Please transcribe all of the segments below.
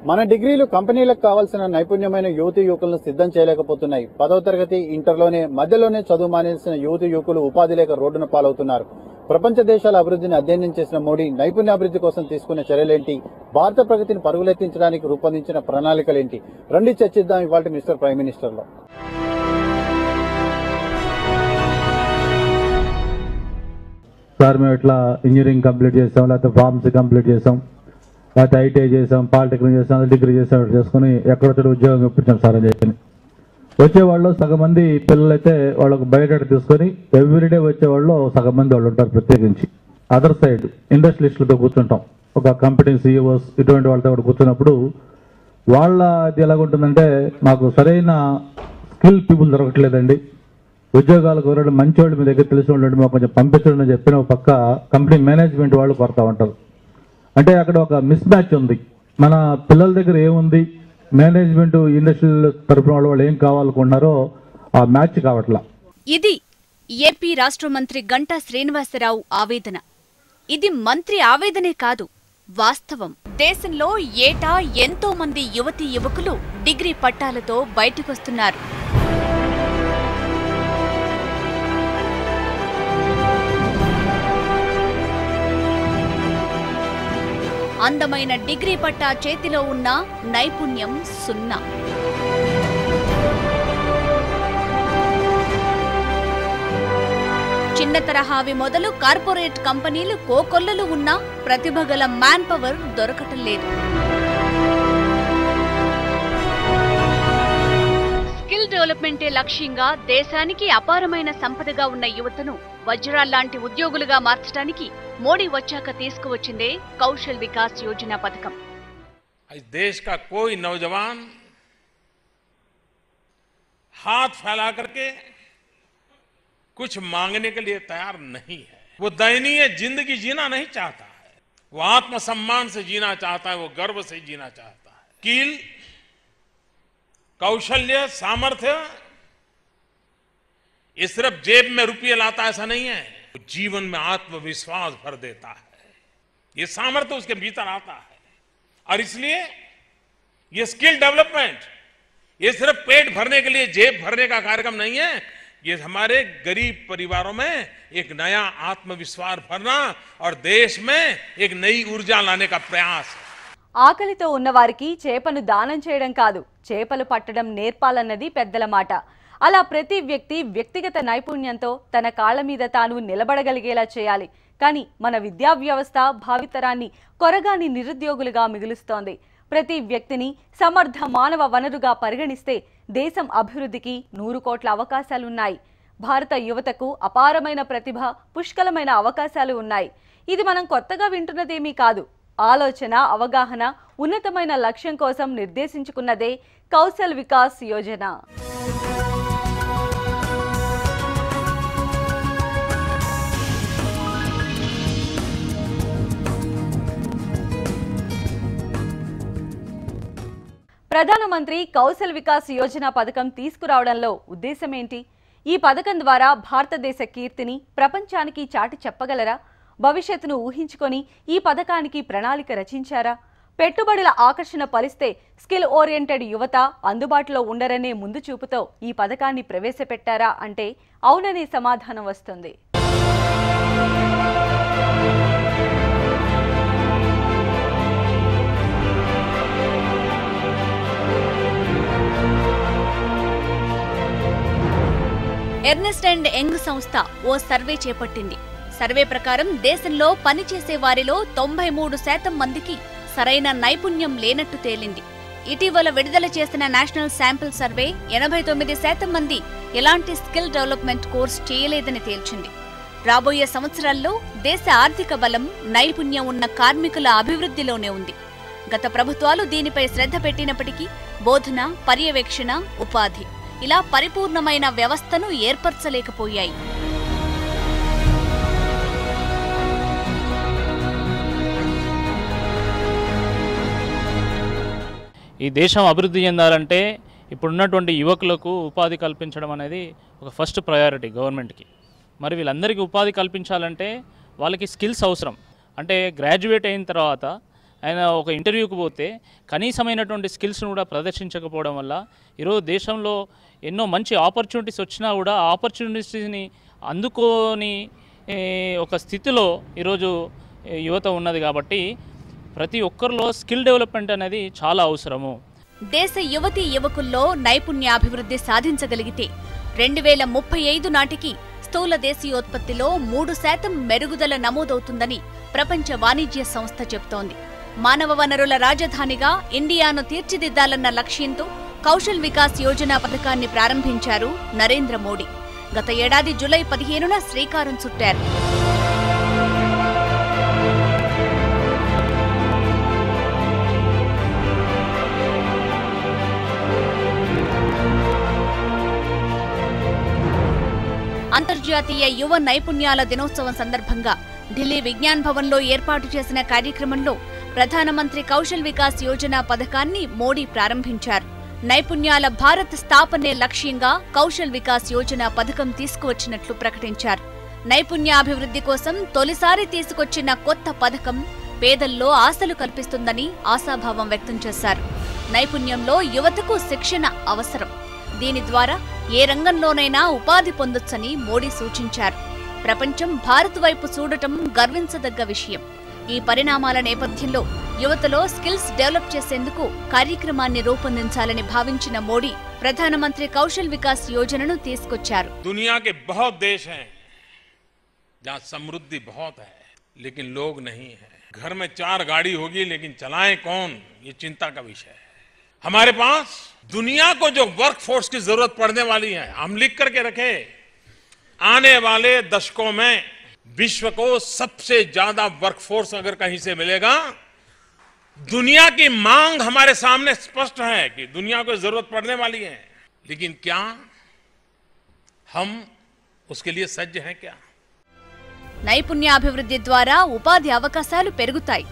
మన డిగ్రీలు కంపెనీలకు కావాల్సిన నైపుణ్యమైన యువతి యువకులను సిద్ధం చేయలేకపోతున్నాయి. 10వ తరగతి ఇంటర్లోనే మధ్యలోనే చదువు మానేసిన యువతి యువకులు ఉపాధి లేక రోడ్డున పాలవుతున్నారు. ప్రపంచ దేశాల అభివృద్ధిని అధ్యయనం చేసిన మోడీ నైపుణ్యాభివృద్ధి కోసం తీసుకున్న చర్యలేంటి, భారత ప్రగతిని పరుగులెత్తించడానికి రూపొందించిన ప్రణాళికలేంటి, రండి చర్చిద్దాం ఇవాళ మిస్టర్ ప్రైమ్ మినిస్టర్లో. సార్ మేము ఇట్లా ఇంజనీరింగ్ కంప్లీట్ చేసాం, లేకపోతే ఫార్మసీ కంప్లీట్ చేసాం, లేకపోతే ఐటీఐ చేసాం, పాలిటెక్నిక్ చేసాం, డిగ్రీ చేసాం, చేసుకుని ఎక్కడొచ్చో ఉద్యోగం ఇప్పించాం సార్ అని చెప్పి వచ్చేవాళ్ళు సగం మంది పిల్లలు అయితే వాళ్ళకు బయోడేటా తీసుకొని ఎవ్రీడే వచ్చేవాళ్ళు సగం మంది వాళ్ళు ఉంటారు. ప్రత్యేకించి అదర్ సైడ్ ఇండస్ట్రియలిస్టులతో కూర్చుంటాం, ఒక కంపెనీ సీఈఓస్ ఇటువంటి వాళ్ళతో కూడా కూర్చున్నప్పుడు వాళ్ళ అది ఎలాగుంటుందంటే, మాకు సరైన స్కిల్ పీపుల్ దొరకట్లేదండి, ఉద్యోగాలకు ఎవరైనా మంచి వాళ్ళు మీ దగ్గర తెలిసి ఉండండి మాకు కొంచెం పంపించండి అని చెప్పిన ఒక పక్క కంపెనీ మేనేజ్మెంట్ వాళ్ళు కొడతా ఉంటారు. అంటే అక్కడ ఒక మిస్ మ్యాచ్ ఉంది. మన పిల్లల దగ్గర ఏముంది, మేనేజ్మెంట్ ఇండస్ట్రియల్ తరఫున వాళ్ళు ఏం కావాలనుకుంటున్నారో ఆ మ్యాచ్ కావట్లా. ఇది ఏపీ రాష్ట్ర మంత్రి గంటా శ్రీనివాసరావు ఆవేదన. ఇది మంత్రి ఆవేదనే కాదు, వాస్తవం. దేశంలో ఏటా ఎంతో మంది యువతీ యువకులు డిగ్రీ పట్టాలతో బయటకొస్తున్నారు. అందమైన డిగ్రీ పట్టా చేతిలో ఉన్న నైపుణ్యం సున్నా. చిన్న తరహావి మొదలు కార్పొరేట్ కంపెనీలు కోకొల్లలు ఉన్నా ప్రతిభగల మ్యాన్ పవర్ దొరకటం లేదు. స్కిల్ డెవలప్మెంటే లక్ష్యంగా దేశానికి అపారమైన సంపదగా ఉన్న యువతను వజ్రాల్లాంటి ఉద్యోగులుగా మార్చడానికి మోడీ వచ్చాక తీసుకువచ్చిందే కౌశల్ వికాస్ యోజన పథకం. देश का कोई नौजवान हाथ फैला करके कुछ मांगने के लिए तैयार नहीं है. वो दयनीय जिंदगी जीना नहीं चाहता है, वो आत्मसम्मान से जीना चाहता है, वो गर्व से जीना चाहता है. स्किल, कौशल्य, सामर्थ्य ये सिर्फ जेब में रुपये लाता ऐसा नहीं है, जीवन में आत्मविश्वास भर देता है. ये सामर्थ्य उसके भीतर आता है. और इसलिए ये स्किल डेवलपमेंट ये सिर्फ पेट भरने के लिए, जेब भरने का कार्यक्रम नहीं है. ये हमारे गरीब परिवारों में एक नया आत्मविश्वास भरना और देश में एक नई ऊर्जा लाने का प्रयास है. ఆకలితో ఉన్నవారికి చేపను దానం చేయడం కాదు, చేపలు పట్టడం నేర్పాలన్నది పెద్దల మాట. అలా ప్రతి వ్యక్తి వ్యక్తిగత నైపుణ్యంతో తన కాళ్ల మీద తాను నిలబడగలిగేలా చేయాలి. కానీ మన విద్యా వ్యవస్థ భావితరాన్ని కొరగాని నిరుద్యోగులుగా మిగులుస్తోంది. ప్రతి వ్యక్తిని సమర్థ మానవ వనరుగా పరిగణిస్తే దేశం అభివృద్ధికి 100 కోట్ల అవకాశాలున్నాయి. భారత యువతకు అపారమైన ప్రతిభ, పుష్కలమైన అవకాశాలు ఉన్నాయి. ఇది మనం కొత్తగా వింటున్నదేమీ కాదు. ఆలోచన, అవగాహన, ఉన్నతమైన లక్ష్యం కోసం నిర్దేశించుకున్నదే కౌశల్ వికాస్ యోజన. ప్రధానమంత్రి కౌశల్ వికాస్ యోజన పథకం తీసుకురావడంలో ఉద్దేశం ఏంటి? ఈ పథకం ద్వారా భారతదేశ కీర్తిని ప్రపంచానికి చాటి చెప్పగలరా? భవిష్యత్తును ఊహించుకొని ఈ పథకానికి ప్రణాళిక రచించారా? పెట్టుబడుల ఆకర్షణ పరిస్తే స్కిల్ ఓరియంటెడ్ యువత అందుబాటులో ఉండరనే ముందు చూపుతో ఈ పథకాన్ని ప్రవేశపెట్టారా అంటే అవుననే సమాధానం వస్తుంది. ఎర్నెస్ట్ అండ్ యంగ్ సంస్థ ఓ సర్వే చేపట్టింది. సర్వే ప్రకారం దేశంలో పనిచేసే వారిలో 93% మందికి సరైన నైపుణ్యం లేనట్టు తేలింది. ఇటీవల విడుదల చేసిన నేషనల్ శాంపిల్ సర్వే 89% మంది ఎలాంటి స్కిల్ డెవలప్మెంట్ కోర్స్ చేయలేదని తేల్చింది. రాబోయే సంవత్సరాల్లో దేశ ఆర్థిక బలం నైపుణ్యం ఉన్న కార్మికుల అభివృద్ధిలోనే ఉంది. గత ప్రభుత్వాలు దీనిపై శ్రద్ధ పెట్టినప్పటికీ బోధన, పర్యవేక్షణ, ఉపాధి ఇలా పరిపూర్ణమైన వ్యవస్థను ఏర్పరచలేకపోయాయి. ఈ దేశం అభివృద్ధి చెందాలంటే ఇప్పుడున్నటువంటి యువకులకు ఉపాధి కల్పించడం అనేది ఒక ఫస్ట్ ప్రయారిటీ గవర్నమెంట్కి. మరి వీళ్ళందరికీ ఉపాధి కల్పించాలంటే వాళ్ళకి స్కిల్స్ అవసరం. అంటే గ్రాడ్యుయేట్ అయిన తర్వాత ఆయన ఒక ఇంటర్వ్యూకి పోతే కనీసమైనటువంటి స్కిల్స్ను కూడా ప్రదర్శించకపోవడం వల్ల ఈరోజు దేశంలో ఎన్నో మంచి ఆపర్చునిటీస్ వచ్చినా కూడా ఆ ఆపర్చునిటీస్ని అందుకోని ఒక స్థితిలో ఈరోజు యువత ఉన్నది. కాబట్టి ప్రతి ఒక్కరిలో స్కిల్ డెవలప్మెంట్ అనేది చాలా అవసరము. దేశ యువతీ యువకుల్లో నైపుణ్యాభివృద్ధి సాధించగలిగితే 2035 నాటికి స్థూల దేశీయోత్పత్తిలో 3% మెరుగుదల నమోదవుతుందని ప్రపంచ వాణిజ్య సంస్థ చెబుతోంది. మానవ వనరుల రాజధానిగా ఇండియాను తీర్చిదిద్దాలన్న లక్ష్యంతో కౌశల్ వికాస్ యోజన పథకాన్ని ప్రారంభించారు నరేంద్ర మోడీ. గత ఏడాది జూలై 15న శ్రీకారం చుట్టారు. అంతర్జాతీయ యువ నైపుణ్యాల దినోత్సవం సందర్భంగా ఢిల్లీ విజ్ఞాన్ భవన్లో ఏర్పాటు చేసిన కార్యక్రమంలో ప్రధానమంత్రి కౌశల్ వికాస్ యోజన పథకాన్ని మోడీ ప్రారంభించారు. నైపుణ్యాల భారత్ స్థాపనే లక్ష్యంగా కౌశల్ వికాస్ యోజన పథకం తీసుకువచ్చినట్లు ప్రకటించారు. నైపుణ్యాభివృద్ధి కోసం తొలిసారి తీసుకొచ్చిన కొత్త పథకం పేదల్లో ఆశలు కల్పిస్తుందని ఆశాభావం వ్యక్తం చేశారు. నైపుణ్యంలో యువతకు శిక్షణ అవసరం. దీని ద్వారా ఏ రంగంలోనైనా ఉపాధి పొందొచ్చని మోడీ సూచించారు. ప్రపంచం భారత్ వైపు చూడటం గర్వించదగ్గ విషయం. ఈ పరిణామాల నేపథ్యంలో యువతలో స్కిల్స్ డెవలప్ చేసేందుకు కార్యక్రమాన్ని రూపొందించాలని భావించిన మోడీ ప్రధానమంత్రి కౌశల్ వికాస్ యోజనను తీసుకొచ్చారు. दुनिया के बहुत देश हैं जहां समृद्धि बहुत है लेकिन लोग नहीं है. घर में 4 गाड़ी होगी लेकिन चलाएं कौन, ये चिंता का विषय है. हमारे पास दुनिया को जो वर्कफोर्स की जरूरत पड़ने वाली है, हम लिख करके रखे, आने वाले दशकों में विश्व को सबसे ज्यादा वर्कफोर्स अगर कहीं से मिलेगा, दुनिया की मांग हमारे सामने स्पष्ट है कि दुनिया को जरूरत पड़ने वाली है. लेकिन क्या हम उसके लिए सज्ज हैं? क्या నైపుణ్యాభివృద్ధి ద్వారా ఉపాధి అవకాశాలు పెరుగుతాయి.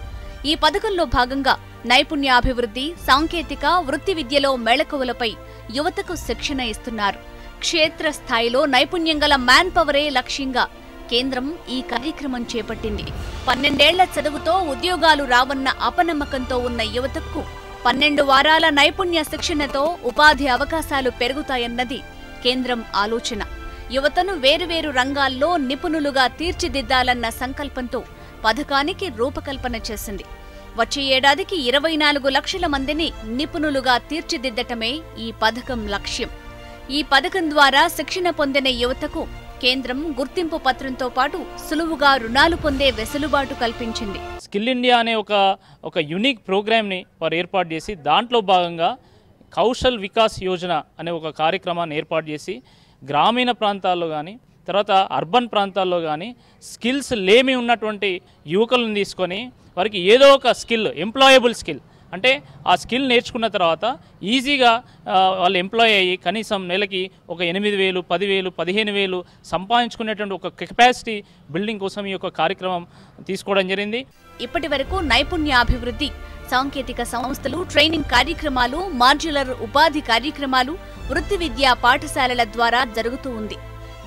ఈ పథకంలో భాగంగా నైపుణ్యాభివృద్ధి, సాంకేతిక, వృత్తి విద్యలో మెళకువలపై యువతకు శిక్షణ ఇస్తున్నారు. క్షేత్రస్థాయిలో నైపుణ్యం గల మ్యాన్ పవరే లక్ష్యంగా కేంద్రం ఈ కార్యక్రమం చేపట్టింది. 12 ఏళ్ల చదువుతో ఉద్యోగాలు రావన్న అపనమ్మకంతో ఉన్న యువతకు 12 వారాల నైపుణ్య శిక్షణతో ఉపాధి అవకాశాలు పెరుగుతాయన్నది కేంద్రం ఆలోచన. యువతను వేరువేరు రంగాల్లో నిపుణులుగా తీర్చిదిద్దాలన్న సంకల్పంతో పథకానికి రూపకల్పన చేసింది. వచ్చే ఏడాదికి 24 లక్షల మందిని నిపుణులుగా తీర్చిదిద్దటమే ఈ పథకం లక్ష్యం. ఈ పథకం ద్వారా శిక్షణ పొందిన యువతకు కేంద్రం గుర్తింపు పత్రంతో పాటు సులువుగా రుణాలు పొందే వెసులుబాటు కల్పించింది. స్కిల్ ఇండియా అనే ఒక యూనిక్ ప్రోగ్రామ్ని వారు ఏర్పాటు చేసి దాంట్లో భాగంగా కౌశల్ వికాస్ యోజన అనే ఒక కార్యక్రమాన్ని ఏర్పాటు చేసి గ్రామీణ ప్రాంతాల్లో కానీ తర్వాత అర్బన్ ప్రాంతాల్లో కానీ స్కిల్స్ లేమి ఉన్నటువంటి యువకులను తీసుకొని వారికి ఏదో ఒక స్కిల్, ఎంప్లాయబుల్ స్కిల్, అంటే ఆ స్కిల్ నేర్చుకున్న తర్వాత ఈజీగా వాళ్ళు ఎంప్లాయ్ అయ్యి కనీసం నెలకి ఒక 8,000, 10,000, 15,000 సంపాదించుకునేటువంటి ఒక కెపాసిటీ బిల్డింగ్ కోసం ఈ యొక్క కార్యక్రమం తీసుకోవడం జరిగింది. ఇప్పటి వరకు నైపుణ్యాభివృద్ధి, సాంకేతిక సంస్థలు, ట్రైనింగ్ కార్యక్రమాలు, మాడ్యులర్ ఉపాధి కార్యక్రమాలు, వృత్తి విద్యా పాఠశాలల ద్వారా జరుగుతూ ఉంది.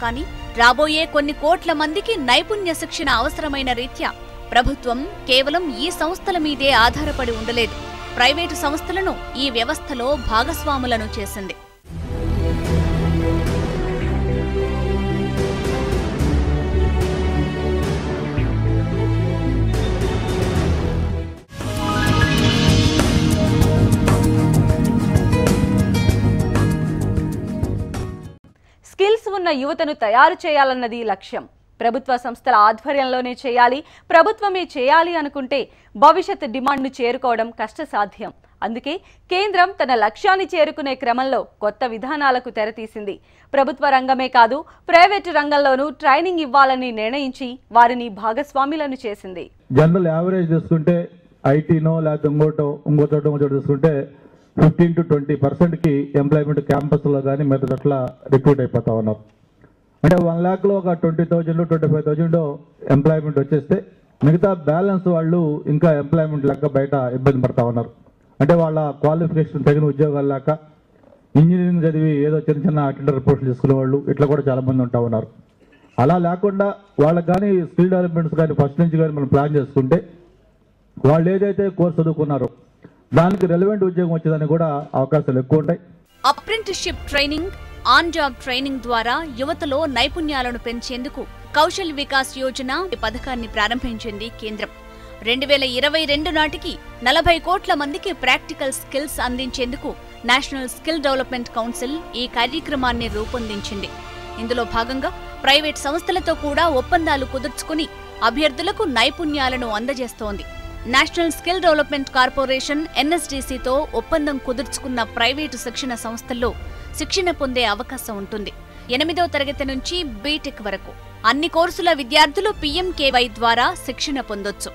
కానీ రాబోయే కొన్ని కోట్ల మందికి నైపుణ్య శిక్షణ అవసరమైన రీత్యా ప్రభుత్వం కేవలం ఈ సంస్థల మీదే ఆధారపడి ఉండలేదు. ప్రైవేటు సంస్థలను ఈ వ్యవస్థలో భాగస్వాములను చేసింది. స్కిల్స్ ఉన్న యువతను తయారు చేయాలన్నది లక్ష్యం. ప్రభుత్వ సంస్థల ఆధ్వర్యంలోనే చేయాలి, ప్రభుత్వమే చేయాలి అనుకుంటే భవిష్యత్ డిమాండ్ను చేరుకోవడం కష్టసాధ్యం. అందుకే కేంద్రం తన లక్ష్యాన్ని చేరుకునే క్రమంలో కొత్త విధానాలకు తెరతీసింది. ప్రభుత్వ రంగమే కాదు, ప్రైవేటు రంగంలోనూ ట్రైనింగ్ ఇవ్వాలని నిర్ణయించి వారిని భాగస్వాములను చేసింది. జనరల్ యావరేజ్ చూసుకుంటే ఐటీనో లేకపోతే ఇంకో చూసుకుంటే 15 to 20% ఎంప్లాయ్మెంట్ క్యాంపస్లో కానీ మిగతా చోట్ల రిక్రూట్ అయిపోతా ఉన్నారు. అంటే 1 lakhలో ఒక 20,000 25,000 ఎంప్లాయ్మెంట్ వచ్చేస్తే మిగతా బ్యాలెన్స్ వాళ్ళు ఇంకా ఎంప్లాయ్మెంట్ లేక బయట ఇబ్బంది పడతా ఉన్నారు. అంటే వాళ్ళ క్వాలిఫికేషన్ తగిన ఉద్యోగాలు లేక ఇంజనీరింగ్ చదివి ఏదో చిన్న అటెండర్ పోస్టులు తీసుకునే వాళ్ళు ఇట్లా కూడా చాలా మంది ఉంటా ఉన్నారు. అలా లేకుండా వాళ్ళకి కానీ స్కిల్ డెవలప్మెంట్స్ కానీ ఫస్ట్ నుంచి కానీ మనం ప్లాన్ చేసుకుంటే వాళ్ళు ఏదైతే కోర్సు చదువుకున్నారో దానికి రెలవెంట్ ఉద్యోగం వచ్చేదానికి కూడా అవకాశాలు ఎక్కువ ఉంటాయి. Apprenticeship training, on job training ద్వారా యువతలో నైపుణ్యాలను పెంచేందుకు కౌశల్ వికాస్ యోజన పథకాన్ని ప్రారంభించింది కేంద్రం. 2022 నాటికి 40 కోట్ల మందికి ప్రాక్టికల్ స్కిల్స్ అందించేందుకు నేషనల్ స్కిల్ డెవలప్మెంట్ కౌన్సిల్ ఈ కార్యక్రమాన్ని రూపొందించింది. ఇందులో భాగంగా ప్రైవేట్ సంస్థలతో కూడా ఒప్పందాలు కుదుర్చుకుని అభ్యర్థులకు నైపుణ్యాలను అందజేస్తోంది. నేషనల్ స్కిల్ డెవలప్మెంట్ కార్పొరేషన్ NSDCతో ఒప్పందం కుదుర్చుకున్న ప్రైవేటు శిక్షణ సంస్థల్లో శిక్షణ పొందే అవకాశం ఉంటుంది. 8వ తరగతి నుంచి బీటెక్ వరకు అన్ని కోర్సుల విద్యార్థులు PMKY ద్వారా శిక్షణ పొందొచ్చు.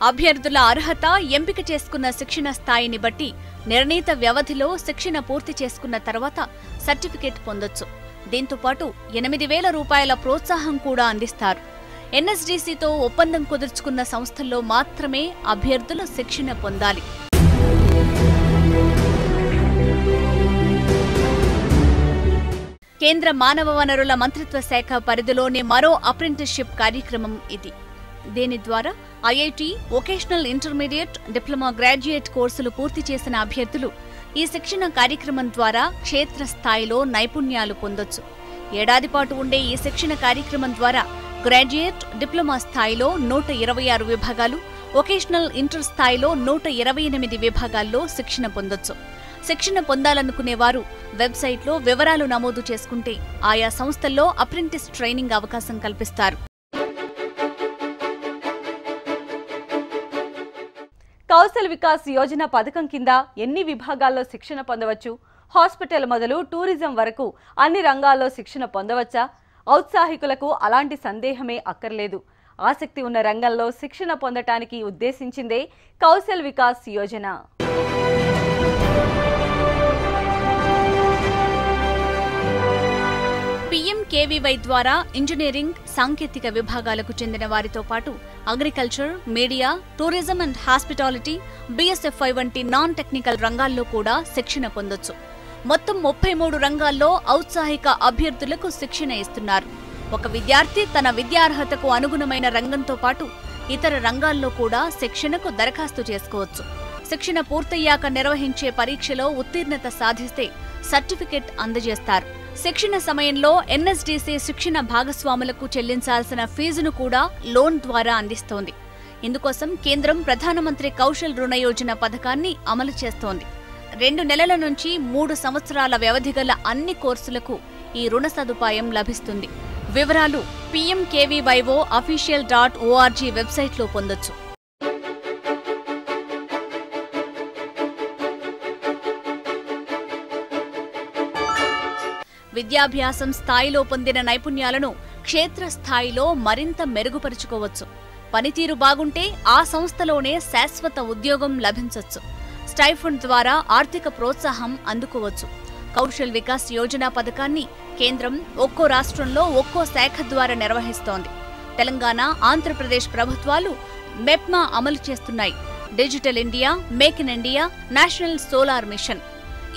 అభ్యర్థుల అర్హత, ఎంపిక చేసుకున్న శిక్షణ స్థాయిని బట్టి నిర్ణీత వ్యవధిలో శిక్షణ పూర్తి చేసుకున్న తర్వాత సర్టిఫికేట్ పొందొచ్చు. దీంతో పాటు 8,000 రూపాయల ప్రోత్సాహం కూడా అందిస్తారు. NSDCతో ఒప్పందం కుదుర్చుకున్న సంస్థల్లో మాత్రమే అభ్యర్థులు శిక్షణ పొందాలి. కేంద్ర మానవ వనరుల మంత్రిత్వ శాఖ పరిధిలోని మరో అప్రెంటిస్షిప్ కార్యక్రమం ఇది. దీని ద్వారా IIT, vocational intermediate, diploma, graduate కోర్సులు పూర్తి చేసిన అభ్యర్థులు ఈ శిక్షణ కార్యక్రమం ద్వారా క్షేత్రస్థాయిలో నైపుణ్యాలు పొందొచ్చు. ఏడాది పాటు ఉండే ఈ శిక్షణ కార్యక్రమం ద్వారా గ్రాడ్యుయేట్, డిప్లొమా స్థాయిలో 126 విభాగాలు, వొకేషనల్ ఇంటర్ స్థాయిలో 128 విభాగాల్లో శిక్షణ పొందొచ్చు. శిక్షణ పొందాలనుకునేవారు వెబ్సైట్లో వివరాలు నమోదు చేసుకుంటే ఆయా సంస్థల్లో అప్రెంటిస్ ట్రైనింగ్ అవకాశం కల్పిస్తారు. కౌశల్ వికాస్ యోజన పథకం కింద ఎన్ని విభాగాల్లో శిక్షణ పొందవచ్చు? హాస్పిటల్ మొదలు టూరిజం వరకు అన్ని రంగాల్లో శిక్షణ పొందవచ్చా? ఔత్సాహికులకు అలాంటి సందేహమే అక్కర్లేదు. ఆసక్తి ఉన్న రంగంలో శిక్షణ పొందటానికి ఉద్దేశించిందే కౌశల్ వికాస్ యోజన. PMKVY ద్వారా ఇంజనీరింగ్, సాంకేతిక విభాగాలకు చెందిన వారితో పాటు agriculture, media, tourism and hospitality, BSFI వంటి నాన్ టెక్నికల్ రంగాల్లో కూడా శిక్షణ పొందొచ్చు. మొత్తం 33 రంగాల్లో ఔత్సాహిక అభ్యర్థులకు శిక్షణ ఇస్తున్నారు. ఒక విద్యార్థి తన విద్యార్హతకు అనుగుణమైన రంగంతో పాటు ఇతర రంగాల్లో కూడా శిక్షణకు దరఖాస్తు చేసుకోవచ్చు. శిక్షణ పూర్తయ్యాక నిర్వహించే పరీక్షలో ఉత్తీర్ణత సాధిస్తే సర్టిఫికెట్ అందజేస్తారు. శిక్షణ సమయంలో NSDC శిక్షణ భాగస్వాములకు చెల్లించాల్సిన ఫీజును కూడా లోన్ ద్వారా అందిస్తోంది. ఇందుకోసం కేంద్రం ప్రధానమంత్రి కౌశల్ రుణ యోజన పథకాన్ని అమలు చేస్తోంది. 2 నెలల నుంచి 3 సంవత్సరాల వ్యవధి గల అన్ని కోర్సులకు ఈ రుణ సదుపాయం లభిస్తుంది. వివరాలు PMKVYO official.org వెబ్సైట్లో పొందొచ్చు. విద్యాభ్యాసం స్థాయిలో పొందిన నైపుణ్యాలను క్షేత్రస్థాయిలో మరింత మెరుగుపరుచుకోవచ్చు. పనితీరు బాగుంటే ఆ సంస్థలోనే శాశ్వత ఉద్యోగం లభించొచ్చు. స్టైఫండ్ ద్వారా ఆర్థిక ప్రోత్సాహం అందుకోవచ్చు. కౌశల్ వికాస్ యోజన పథకాన్ని కేంద్రం ఒక్కో రాష్ట్రంలో ఒక్కో శాఖ ద్వారా నిర్వహిస్తోంది. తెలంగాణ, ఆంధ్రప్రదేశ్ ప్రభుత్వాలు మెప్మా అమలు చేస్తున్నాయి. Digital India, make in India, national solar machine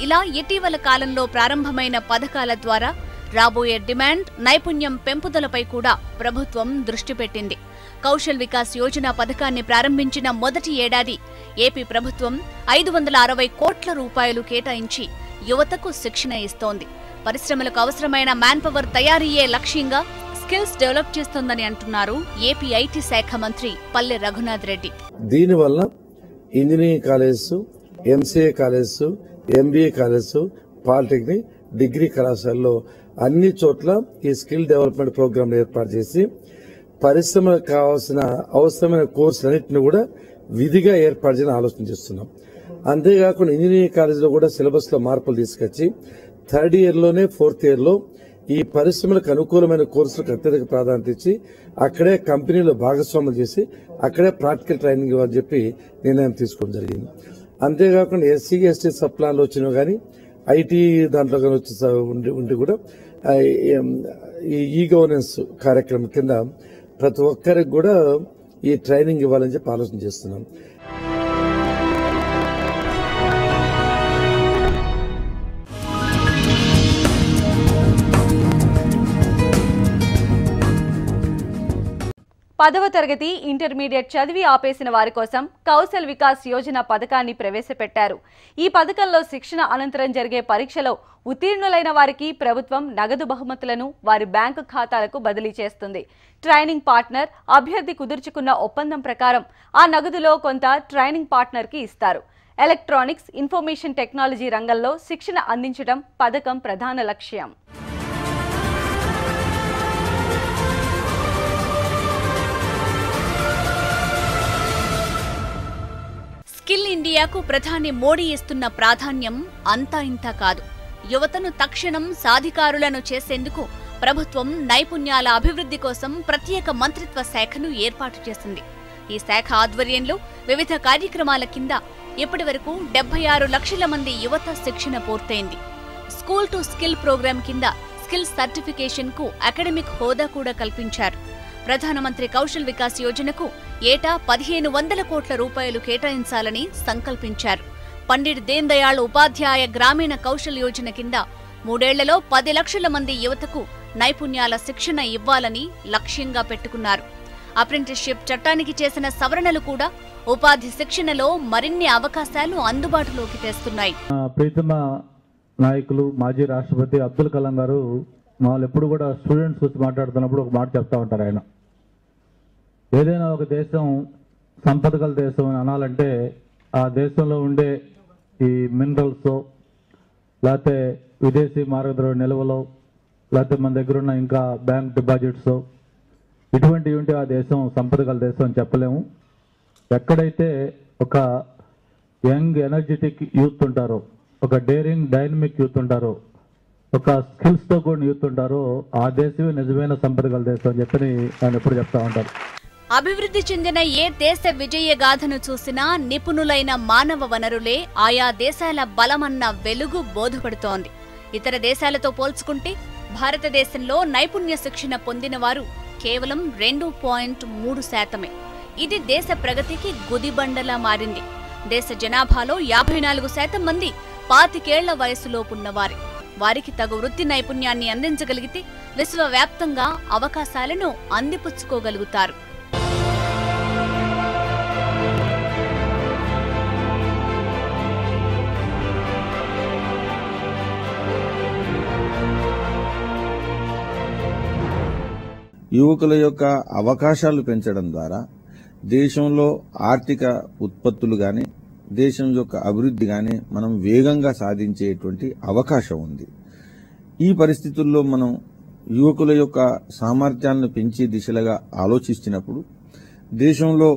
ఇలా ఇటీవల కాలంలో ప్రారంభమైన పథకాల ద్వారా రాబోయే డిమాండ్, నైపుణ్యం పెంపుదలపై కూడా ప్రభుత్వం దృష్టి పెట్టింది. కౌశల్ వికాస్ యోజన పథకాన్ని ప్రారంభించిన మొదటి ఏడాది ఏపీ ప్రభుత్వం 560 కోట్ల రూపాయలు కేటాయించి యువతకు శిక్షణ ఇస్తోంది. పరిశ్రమలకు అవసరమైన మ్యాన్ పవర్ తయారీయే లక్ష్యంగా స్కిల్స్ డెవలప్ చేస్తోందని అంటున్నారు ఏపీ IT శాఖ మంత్రి పల్లె రఘునాథ్ రెడ్డి. దీనివల్ల engineering colleges, MCA colleges, MBA colleges, polytechnic, degree కళాశాలలో అన్ని చోట్ల ఈ స్కిల్ డెవలప్మెంట్ ప్రోగ్రాంలు ఏర్పాటు చేసి పరిశ్రమలకు కావాల్సిన అవసరమైన కోర్సులన్నింటినీ కూడా విధిగా ఏర్పాటు చేయని ఆలోచన చేస్తున్నాం. అంతేకాకుండా ఇంజనీరింగ్ కాలేజీలో కూడా సిలబస్ లో మార్పులు తీసుకొచ్చి 3rd ఇయర్లోనే 4th ఇయర్లో ఈ పరిశ్రమలకు అనుకూలమైన కోర్సులకు అత్యధిక ప్రాధాన్యత ఇచ్చి అక్కడే కంపెనీలో భాగస్వాములు చేసి అక్కడే ప్రాక్టికల్ ట్రైనింగ్ ఇవ్వాలని చెప్పి నిర్ణయం తీసుకోవడం జరిగింది. అంతేకాకుండా SC, ST సబ్ ప్లాన్లు వచ్చినా కానీ IT దాంట్లో కానీ వచ్చి ఉండి కూడా ఈ గవర్నెన్స్ కార్యక్రమం కింద ప్రతి ఒక్కరికి కూడా ఈ ట్రైనింగ్ ఇవ్వాలని చెప్పి ఆలోచన చేస్తున్నాం. 10వ తరగతి ఇంటర్మీడియట్ చదివి ఆపేసిన వారి కోసం కౌశల్ వికాస్ యోజన పథకాన్ని ప్రవేశపెట్టారు. ఈ పథకంలో శిక్షణ అనంతరం జరిగే పరీక్షలో ఉత్తీర్ణులైన వారికి ప్రభుత్వం నగదు బహుమతులను వారి బ్యాంకు ఖాతాలకు బదిలీ చేస్తుంది. ట్రైనింగ్ పార్ట్నర్ అభ్యర్థి కుదుర్చుకున్న ఒప్పందం ప్రకారం ఆ నగదులో కొంత ట్రైనింగ్ పార్ట్నర్కి ఇస్తారు. ఎలక్ట్రానిక్స్, ఇన్ఫర్మేషన్ టెక్నాలజీ రంగంలో శిక్షణ అందించడం పథకం ప్రధాన లక్ష్యం. స్కిల్ ఇండియాకు ప్రధాని మోడీ ఇస్తున్న ప్రాధాన్యం అంతా ఇంతా కాదు. యువతను తక్షణం సాధికారులను చేసేందుకు ప్రభుత్వం నైపుణ్యాల అభివృద్ధి కోసం ప్రత్యేక మంత్రిత్వ శాఖను ఏర్పాటు చేసింది. ఈ శాఖ ఆధ్వర్యంలో వివిధ కార్యక్రమాల కింద ఇప్పటివరకు 76 లక్షల మంది యువత శిక్షణ పూర్తయింది. స్కూల్ టు స్కిల్ ప్రోగ్రాం కింద స్కిల్ సర్టిఫికేషన్ కు అకాడమిక్ హోదా కూడా కల్పించారు. ప్రధానమంత్రి కౌశల్ వికాస్ యోజనకు ఏటా 1500 కోట్ల రూపాయలు కేటాయించాలని సంకల్పించారు. పండిట్ దీన్ దయాళ్ ఉపాధ్యాయ గ్రామీణ కౌశల్ యోజన కింద 3 ఏళ్లలో 10 లక్షల మంది యువతకు నైపుణ్యాల శిక్షణ ఇవ్వాలని లక్ష్యంగా పెట్టుకున్నారు. అప్రెంటిస్షిప్ చట్టానికి చేసిన సవరణలు కూడా ఉపాధి శిక్షణలో మరిన్ని అవకాశాలు అందుబాటులోకి తెస్తున్నాయి. ప్రీతమ నాయకులు మాజీ రాష్ట్రపతి అబ్దుల్ కలాం గారు వాళ్ళు ఎప్పుడు కూడా స్టూడెంట్స్ గురించి మాట్లాడుతున్నప్పుడు ఒక మాట చెప్తా ఉంటారు. ఆయన ఏదైనా ఒక దేశం సంపద గల దేశం అని అనాలంటే ఆ దేశంలో ఉండే ఈ మినరల్స్ లేకపోతే విదేశీ మార్గద్రవ్య నిల్వలో లేకపోతే మన దగ్గర ఉన్న ఇంకా బ్యాంక్ డిపాజిట్స్ ఇటువంటివి ఉంటే ఆ దేశం సంపద గల దేశం అని చెప్పలేము. ఎక్కడైతే ఒక యంగ్ ఎనర్జెటిక్ యూత్ ఉంటారో, ఒక డేరింగ్ డైనమిక్ యూత్ ఉంటారో, ఒక స్కిల్స్తో కూడిన యూత్ ఉంటారో ఆ దేశమే నిజమైన సంపద గల దేశం అని చెప్పి ఆయన ఎప్పుడు చెప్తా ఉంటారు. అభివృద్ధి చెందిన ఏ దేశ విజయ గాథను చూసినా నిపుణులైన మానవ వనరులే ఆయా దేశాల బలమన్న వెలుగు బోధపడుతోంది. ఇతర దేశాలతో పోల్చుకుంటే భారతదేశంలో నైపుణ్య శిక్షణ పొందిన వారు కేవలం 2.3%. ఇది దేశ ప్రగతికి గుదిబండలా మారింది. దేశ జనాభాలో 54% మంది 25 ఏళ్ల వయసులోపున్నవారే. వారికి తగు వృత్తి నైపుణ్యాన్ని అందించగలిగితే విశ్వవ్యాప్తంగా అవకాశాలను అందిపుచ్చుకోగలుగుతారు. యువకుల యొక్క అవకాశాలు పెంచడం ద్వారా దేశంలో ఆర్థిక ఉత్పత్తులు కానీ దేశం యొక్క అభివృద్ధి కానీ మనం వేగంగా సాధించేటువంటి అవకాశం ఉంది. ఈ పరిస్థితుల్లో మనం యువకుల యొక్క సామర్థ్యాలను పెంచే దిశలుగా ఆలోచిస్తున్నప్పుడు దేశంలో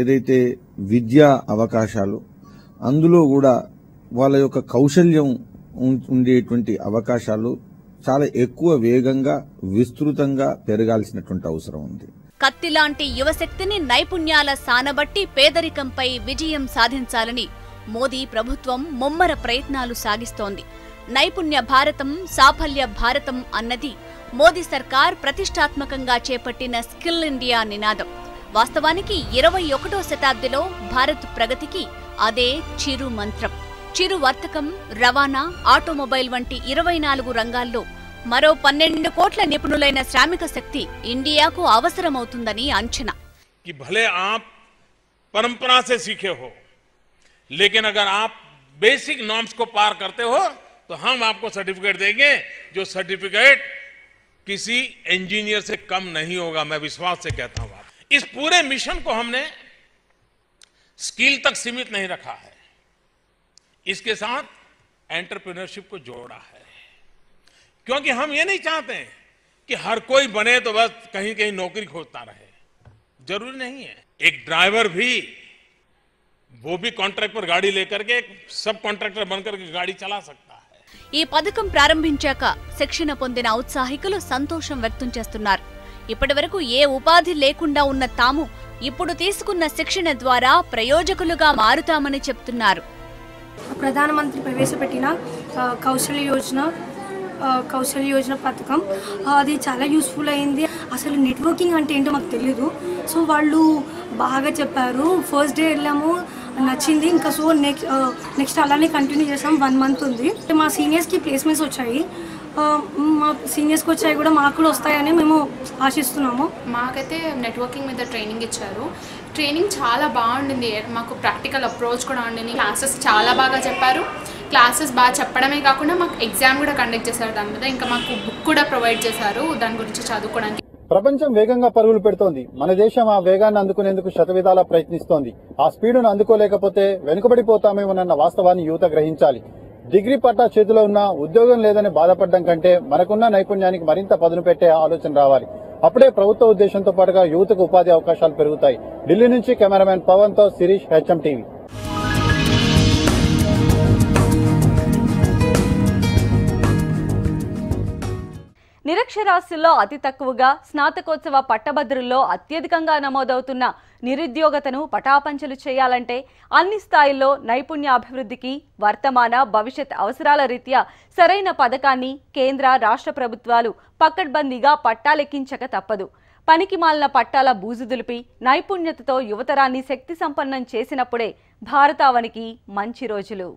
ఏదైతే విద్యా అవకాశాలు అందులో కూడా వాళ్ళ యొక్క కౌశల్యం ఉండేటువంటి అవకాశాలు చాలా ఎక్కువ వేగంగా విస్తృతంగా పెరగాల్సినటువంటి అవసరం ఉంది. కత్తిలాంటి యువశక్తిని నైపుణ్యాల సానబట్టి పేదరికంపై విజయం సాధించాలని మోదీ ప్రభుత్వం ముమ్మర ప్రయత్నాలు సాగిస్తోంది. నైపుణ్య భారతం, సాఫల్య భారతం అన్నది మోదీ సర్కార్ ప్రతిష్టాత్మకంగా చేపట్టిన స్కిల్ ఇండియా నినాదం. వాస్తవానికి 21వ శతాబ్దిలో భారత్ ప్రగతికి అదే చిరు మంత్రం. చిరు వర్తకం, రవాణా, ఆటోమొబైల్ వంటి 24 రంగాల్లో మరో 12 కోట్ల నిపుణులైన శ్రామిక శక్తి ఇండియాకు అవసరమవుతుందని అంచనా. कि भले आप परंपरा से सीखे हो, लेकिन अगर आप बेसिक नॉर्म्स को पार करते हो तो हम आपको सर्टिफिकेट देंगे, जो सर्टिफिकेट किसी इंजीनियर से कम नहीं होगा. मैं विश्वास से कहता हूं. इस पूरे मिशन को हमने स्किल तक सीमित नहीं रखा है, इसके साथ एंटरप्रेन्योरशिप को जोड़ा है. क्योंकि हम ये नहीं चाहते कि हर कोई बने तो बस कहीं कहीं नौकरी खोजता रहे. जरूरी नहीं है. एक ड्राइवर भी, वो भी कॉन्ट्रैक्ट पर गाड़ी लेकर के सब कॉन्ट्रैक्टर बनकर के गाड़ी चला सकता है. ఈ పథకం ప్రారంభించాక శిక్షణ పొందిన ఔత్సాహికులు సంతోషం వ్యక్తం చేస్తున్నారు. ఇప్పటివరకు ఏ ఉపాధి లేకుండా ఉన్న తాము ఇప్పుడు తీసుకున్న శిక్షణ ద్వారా ప్రయోజకులుగా మారుతామని చెప్తున్నారు. ప్రధానమంత్రి ప్రవేశపెట్టిన కౌశల్ యోజన పథకం అది చాలా యూస్ఫుల్ అయింది. అసలు నెట్వర్కింగ్ అంటే ఏంటో మాకు తెలియదు. సో వాళ్ళు బాగా చెప్పారు. ఫస్ట్ డే వెళ్ళాము, నచ్చింది. ఇంకా సో నెక్స్ట్ అలానే కంటిన్యూ చేసాం. 1 మంత్ ఉంది. మా సీనియర్స్కి ప్లేస్మెంట్స్ వచ్చాయి. మా సీనియర్స్కి వచ్చాయి కూడా మాకు కూడా వస్తాయని మేము ఆశిస్తున్నాము. మాకైతే నెట్వర్కింగ్ మీద ట్రైనింగ్ ఇచ్చారు. ట్రైనింగ్ చాలా బాగుండింది. మాకు ప్రాక్టికల్ అప్రోచ్ కూడా ఉండింది. క్లాసెస్ చాలా బాగా చెప్పారు. క్లాసెస్ బాగా చెప్పడమే కాకుండా మాకు ఎగ్జామ్ కూడా కండక్ట్ చేశారు దాని మీద. ఇంకా మాకు బుక్ కూడా ప్రొవైడ్ చేశారు దాని గురించి చదువుకోవడానికి. ప్రపంచం వేగంగా పరుగులు పెడుతోంది. మన దేశం ఆ వేగాన్ని అందుకునేందుకు శతవిధాలా ప్రయత్నిస్తోంది. ఆ స్పీడును అందుకోలేకపోతే వెనుకబడిపోతామేమోనన్న వాస్తవాన్ని యువత గ్రహించాలి. డిగ్రీ పట్టా చేతిలో ఉన్న ఉద్యోగం లేదని బాధపడడం కంటే మనకున్న నైపుణ్యానికి మరింత పదును పెట్టే ఆలోచన రావాలి. అప్పుడే ప్రభుత్వ ఉద్దేశంతో పాటుగా యువతకు ఉపాధి అవకాశాలు పెరుగుతాయి. ఢిల్లీ నుంచి కెమెరామెన్ పవన్ తో శిరీష్, హెచ్ఎం టీవీ. నిరక్షరాస్యుల్లో అతి తక్కువగా, స్నాతకోత్సవ పట్టభద్రుల్లో అత్యధికంగా నమోదవుతున్న నిరుద్యోగతను పటాపంచలు చేయాలంటే అన్ని స్థాయిల్లో నైపుణ్యాభివృద్ధికి వర్తమాన భవిష్యత్ అవసరాల రీత్యా సరైన పథకాన్ని కేంద్ర రాష్ట్ర ప్రభుత్వాలు పకడ్బందీగా పట్టాలెక్కించక తప్పదు. పనికిమాలిన పట్టాల బూజు దులిపి నైపుణ్యతతో యువతరాన్ని శక్తి సంపన్నం చేసినప్పుడే భారతావనికి మంచి రోజులు.